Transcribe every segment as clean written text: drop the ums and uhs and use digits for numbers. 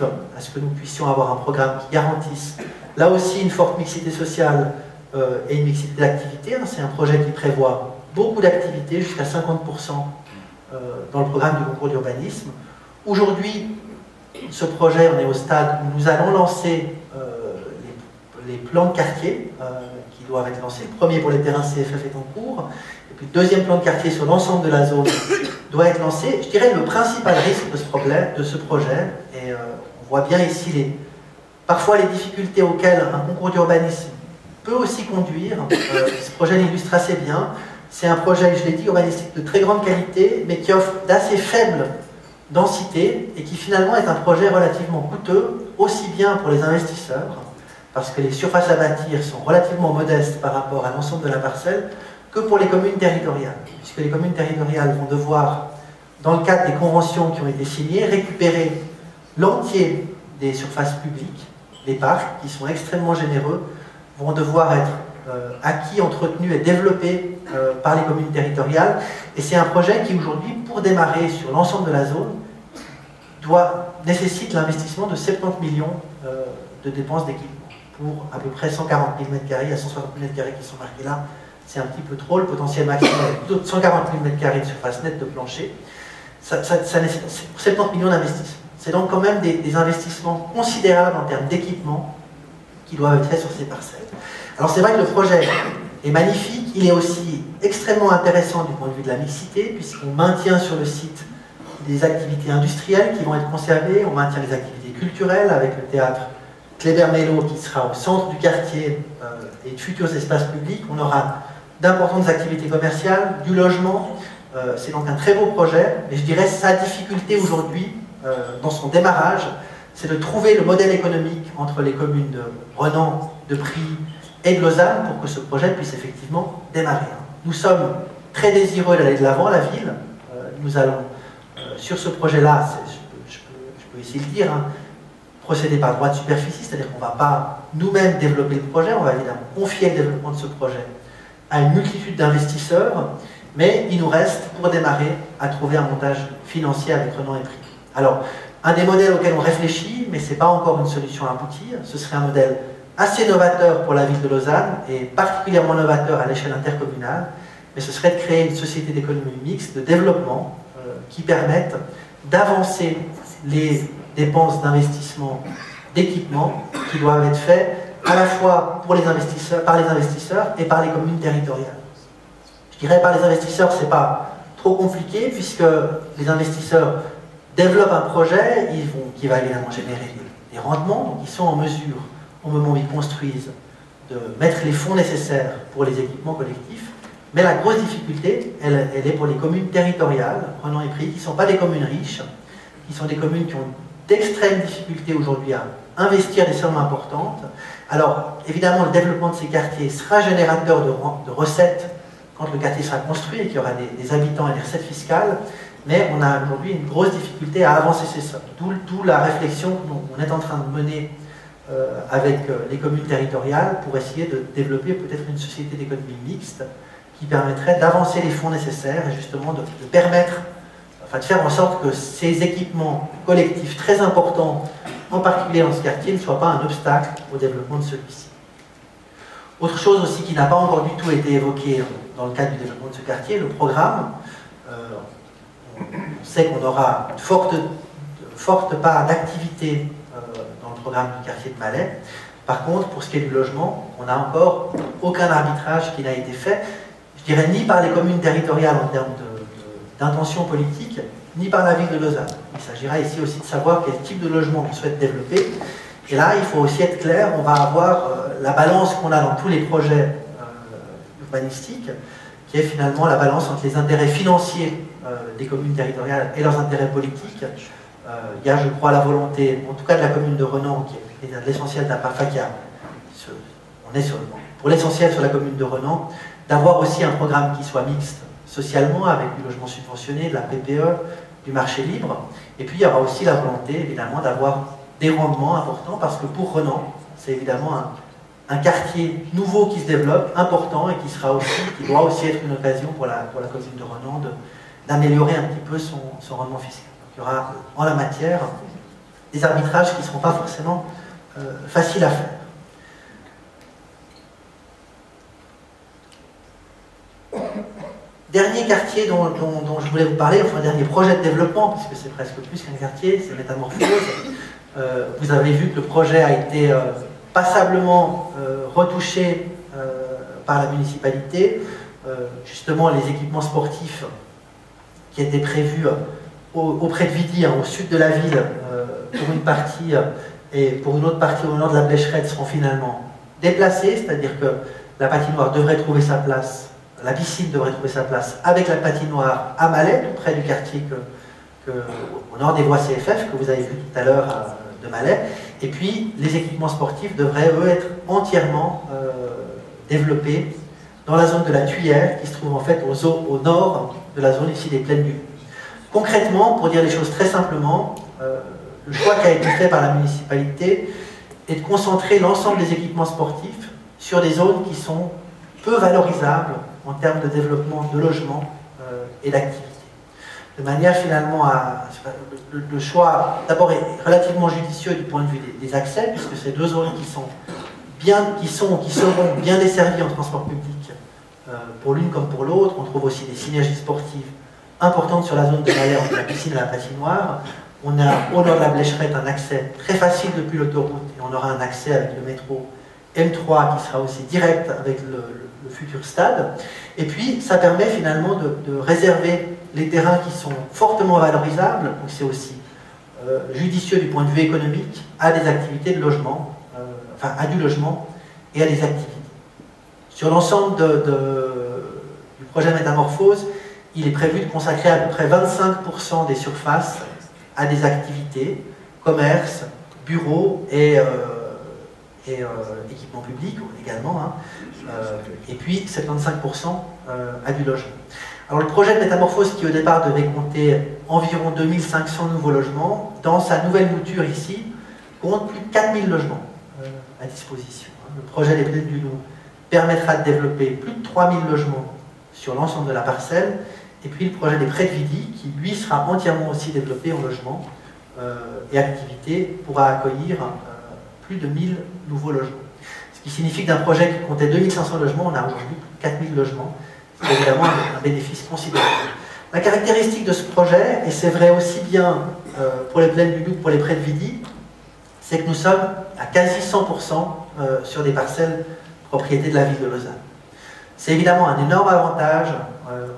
à ce que nous puissions avoir un programme qui garantisse là aussi une forte mixité sociale et une mixité d'activités. C'est un projet qui prévoit beaucoup d'activités, jusqu'à 50% dans le programme du concours d'urbanisme. Aujourd'hui, ce projet, on est au stade où nous allons lancer les plans de quartier qui doivent être lancés. Le premier pour les terrains CFF est en cours, et puis le deuxième plan de quartier sur l'ensemble de la zone doit être lancé. Je dirais le principal risque de ce projet, et on voit bien ici parfois les difficultés auxquelles un concours d'urbanisme peut aussi conduire. Ce projet l'illustre assez bien. C'est un projet, je l'ai dit, urbanistique de très grande qualité, mais qui offre d'assez faible densité et qui finalement est un projet relativement coûteux, aussi bien pour les investisseurs, parce que les surfaces à bâtir sont relativement modestes par rapport à l'ensemble de la parcelle, que pour les communes territoriales, puisque les communes territoriales vont devoir, dans le cadre des conventions qui ont été signées, récupérer l'entier des surfaces publiques. Les parcs, qui sont extrêmement généreux, vont devoir être acquis, entretenus et développés par les communes territoriales. Et c'est un projet qui aujourd'hui, pour démarrer sur l'ensemble de la zone, nécessite l'investissement de 70 millions de dépenses d'équipement pour à peu près 140 000 m2. Il y a 160 000 m2 qui sont marqués là. C'est un petit peu trop. Le potentiel maximum est plutôt de 140 000 m2 de surface nette de plancher. Ça nécessite 70 millions d'investissements. C'est donc quand même des investissements considérables en termes d'équipement qui doivent être faits sur ces parcelles. Alors c'est vrai que le projet est magnifique, il est aussi extrêmement intéressant du point de vue de la mixité, puisqu'on maintient sur le site des activités industrielles qui vont être conservées, on maintient les activités culturelles avec le théâtre Kléber-Mello qui sera au centre du quartier et de futurs espaces publics. On aura d'importantes activités commerciales, du logement. C'est donc un très beau projet, mais je dirais sa difficulté aujourd'hui, dans son démarrage, c'est de trouver le modèle économique entre les communes de Renan, de Pries et de Lausanne pour que ce projet puisse effectivement démarrer. Nous sommes très désireux d'aller de l'avant, la ville. Nous allons, sur ce projet-là, je peux essayer de le dire, procéder par droit de superficie, c'est-à-dire qu'on ne va pas nous-mêmes développer le projet, on va évidemment confier le développement de ce projet à une multitude d'investisseurs, mais il nous reste, pour démarrer, à trouver un montage financier avec Renan et Pries. Alors, un des modèles auxquels on réfléchit, mais ce n'est pas encore une solution aboutie, ce serait un modèle assez novateur pour la ville de Lausanne et particulièrement novateur à l'échelle intercommunale, mais ce serait de créer une société d'économie mixte de développement qui permette d'avancer les dépenses d'investissement, d'équipement qui doivent être faits à la fois pour les investisseurs, par les investisseurs et par les communes territoriales. Je dirais par les investisseurs, ce n'est pas trop compliqué puisque les investisseurs développent un projet qui va évidemment générer des rendements, donc ils sont en mesure, au moment où ils construisent, de mettre les fonds nécessaires pour les équipements collectifs. Mais la grosse difficulté, elle est pour les communes territoriales, Renan et Pries, qui ne sont pas des communes riches, qui sont des communes qui ont d'extrêmes difficultés aujourd'hui à investir des sommes importantes. Alors, évidemment, le développement de ces quartiers sera générateur de recettes quand le quartier sera construit et qu'il y aura des habitants et des recettes fiscales, mais on a aujourd'hui une grosse difficulté à avancer ces sommes. D'où la réflexion qu'on est en train de mener avec les communes territoriales pour essayer de développer peut-être une société d'économie mixte qui permettrait d'avancer les fonds nécessaires et justement de permettre, enfin de faire en sorte que ces équipements collectifs très importants, en particulier dans ce quartier, ne soient pas un obstacle au développement de celui-ci. Autre chose aussi qui n'a pas encore du tout été évoquée dans le cadre du développement de ce quartier, le programme. On sait qu'on aura une forte part d'activité dans le programme du quartier de Malais. Par contre, pour ce qui est du logement, on n'a encore aucun arbitrage qui n'a été fait, je dirais ni par les communes territoriales en termes d'intention politique, ni par la ville de Lausanne. Il s'agira ici aussi de savoir quel type de logement on souhaite développer. Et là, il faut aussi être clair, on va avoir la balance qu'on a dans tous les projets urbanistiques, qui est finalement la balance entre les intérêts financiers des communes territoriales et leurs intérêts politiques. Il y a, je crois, la volonté, en tout cas de la commune de Renan, qui est l'essentiel d'Aparfakia, on est pour l'essentiel sur la commune de Renan, d'avoir aussi un programme qui soit mixte socialement, avec du logement subventionné, de la PPE, du marché libre. Et puis il y aura aussi la volonté, évidemment, d'avoir des rendements importants, parce que pour Renan, c'est évidemment un quartier nouveau qui se développe, important, et qui doit aussi être une occasion pour la commune de Renan d'améliorer un petit peu son rendement fiscal. Donc, il y aura en la matière des arbitrages qui ne seront pas forcément faciles à faire. Dernier quartier dont je voulais vous parler, enfin dernier projet de développement, puisque c'est presque plus qu'un quartier, c'est Métamorphose. Vous avez vu que le projet a été passablement retouché par la municipalité. Justement, les équipements sportifs qui étaient prévus auprès de Vidi, au sud de la ville, pour une partie, et pour une autre partie au nord de la Blécherette, seront finalement déplacés, c'est-à-dire que la patinoire devrait trouver sa place, la piscine devrait trouver sa place avec la patinoire à Malais, tout près du quartier au nord des voies CFF, que vous avez vu tout à l'heure de Malais. Et puis, les équipements sportifs devraient, eux, être entièrement développés dans la zone de la Tuyère, qui se trouve en fait au nord de la zone ici des Plaines du Loup. Concrètement, pour dire les choses très simplement, le choix qui a été fait par la municipalité est de concentrer l'ensemble des équipements sportifs sur des zones qui sont peu valorisables en termes de développement de logement et d'activité. De manière finalement à... Le choix, d'abord, est relativement judicieux du point de vue des accès, puisque c'est deux zones qui seront bien desservies en transport public pour l'une comme pour l'autre. On trouve aussi des synergies sportives importantes sur la zone de Malais entre la piscine et la patinoire. On a au nord de la Blécherette un accès très facile depuis l'autoroute, et on aura un accès avec le métro M3 qui sera aussi direct avec le futur stade. Et puis, ça permet finalement de réserver les terrains qui sont fortement valorisables, donc c'est aussi judicieux du point de vue économique, à des activités de logement, enfin à du logement et à des activités. Sur l'ensemble du projet Métamorphose, il est prévu de consacrer à peu près 25% des surfaces à des activités, commerce, bureaux et équipements publics également, et puis 75% à du logement. Alors le projet de Métamorphose, qui au départ devait compter environ 2500 nouveaux logements, dans sa nouvelle mouture ici, compte plus de 4000 logements à disposition. Le projet des Plaines du Loup permettra de développer plus de 3000 logements sur l'ensemble de la parcelle, et puis le projet des Prés de Vidi, qui lui sera entièrement aussi développé en logement et activité, pourra accueillir plus de 1000 nouveaux logements. Ce qui signifie que d'un projet qui comptait 2500 logements, on a aujourd'hui plus de 4000 logements. C'est évidemment un bénéfice considérable. La caractéristique de ce projet, et c'est vrai aussi bien pour les Plaines du Loup que pour les Prés de Vidi, c'est que nous sommes à quasi 100% sur des parcelles propriété de la ville de Lausanne. C'est évidemment un énorme avantage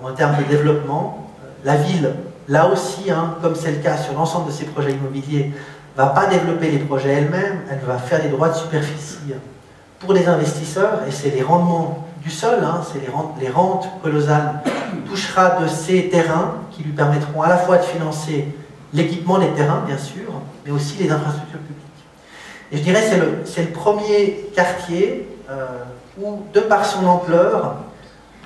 en termes de développement. La ville, là aussi, comme c'est le cas sur l'ensemble de ses projets immobiliers, ne va pas développer les projets elle-même, elle va faire des droits de superficie pour les investisseurs, et c'est les rendements du sol, c'est les rentes que Lausanne touchera de ces terrains qui lui permettront à la fois de financer l'équipement des terrains, bien sûr, mais aussi les infrastructures publiques. Et je dirais que c'est le premier quartier où, de par son ampleur,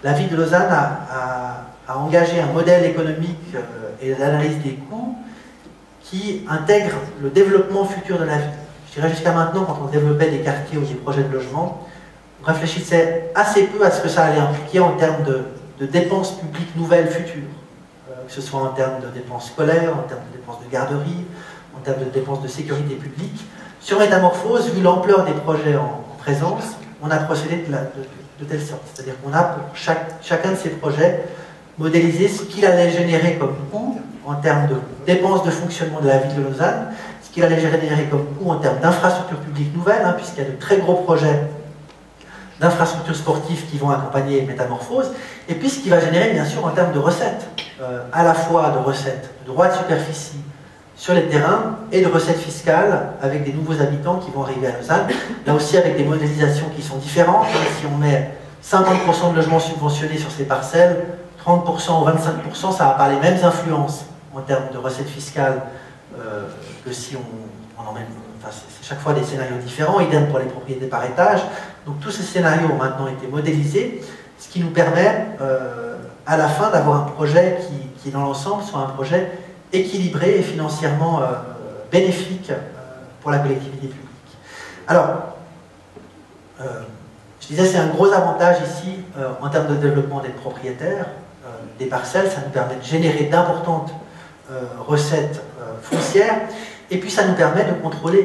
la ville de Lausanne a engagé un modèle économique et d'analyse des coûts qui intègre le développement futur de la ville. Je dirais jusqu'à maintenant, quand on développait des quartiers ou des projets de logement, on réfléchissait assez peu à ce que ça allait impliquer en termes de dépenses publiques nouvelles futures, que ce soit en termes de dépenses scolaires, en termes de dépenses de garderie, en termes de dépenses de sécurité publique. Sur Métamorphose, vu l'ampleur des projets en présence, on a procédé de telle sorte. C'est-à-dire qu'on a pour chacun de ces projets modélisé ce qu'il allait générer comme coût en termes de dépenses de fonctionnement de la ville de Lausanne, ce qu'il allait générer comme coût en termes d'infrastructures publiques nouvelles, puisqu'il y a de très gros projets d'infrastructures sportives qui vont accompagner Métamorphose, et puis ce qui va générer bien sûr en termes de recettes, à la fois de recettes de droits de superficie sur les terrains et de recettes fiscales avec des nouveaux habitants qui vont arriver à Lausanne, là aussi avec des modélisations qui sont différentes. Si on met 50% de logements subventionnés sur ces parcelles, 30% ou 25%, ça n'a pas les mêmes influences en termes de recettes fiscales que si on emmène... Enfin, c'est chaque fois des scénarios différents, idem pour les propriétés par étage. Donc tous ces scénarios ont maintenant été modélisés, ce qui nous permet à la fin d'avoir un projet qui dans l'ensemble soit un projet équilibré et financièrement bénéfique pour la collectivité publique. Alors, je disais, c'est un gros avantage ici en termes de développement des propriétaires des parcelles. Ça nous permet de générer d'importantes recettes foncières. Et puis ça nous permet de contrôler